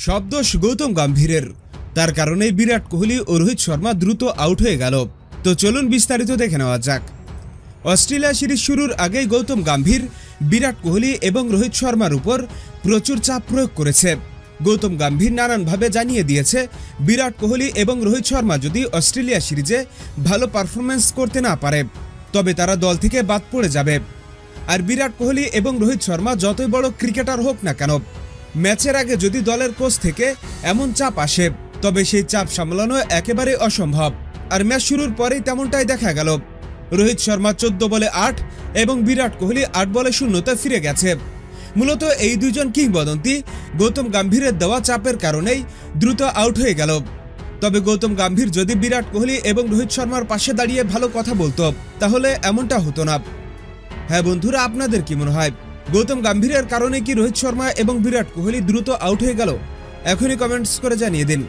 সব দোষ গৌতম গম্ভীরের। তার কারণেই বিরাট কোহলি ও রোহিত শর্মা দ্রুত আউট হয়ে গেল। তো চলুন বিস্তারিত দেখে নেওয়া যাক। অস্ট্রেলিয়া সিরিজ শুরুর আগেই গৌতম গম্ভীর বিরাট কোহলি এবং রোহিত শর্মার উপর প্রচুর চাপ প্রয়োগ করেছে। গৌতম গম্ভীর নানানভাবে জানিয়ে দিয়েছে বিরাট কোহলি এবং রোহিত শর্মা যদি অস্ট্রেলিয়া সিরিজে ভালো পারফরমেন্স করতে না পারে তবে তারা দল থেকে বাদ পড়ে যাবে। আর বিরাট কোহলি এবং রোহিত শর্মা যতই বড় ক্রিকেটার হোক না কেন, ম্যাচের আগে যদি দলের কোচ থেকে এমন চাপ আসে তবে সেই চাপ সামলানো একেবারে অসম্ভব। আর ম্যাচ শুরুর পরেই তেমনটাই দেখা গেল। রোহিত শর্মা 14 বলে 8 এবং বিরাট কোহলি 8 বলে 0-তে ফিরে গেছে। মূলত এই দুইজন কিংবদন্তি গৌতম গম্ভীরের দেওয়া চাপের কারণেই দ্রুত আউট হয়ে গেল। তবে গৌতম গম্ভীর যদি বিরাট কোহলি এবং রোহিত শর্মার পাশে দাঁড়িয়ে ভালো কথা বলতো তাহলে এমনটা হতো না। হ্যাঁ বন্ধুরা, আপনাদের কি মনে হয় গৌতম গম্ভীরের কারণে কি রোহিত শর্মা এবং বিরাট কোহলি দ্রুত আউট হয়ে গেল? এখনই কমেন্টস করে জানিয়ে দিন।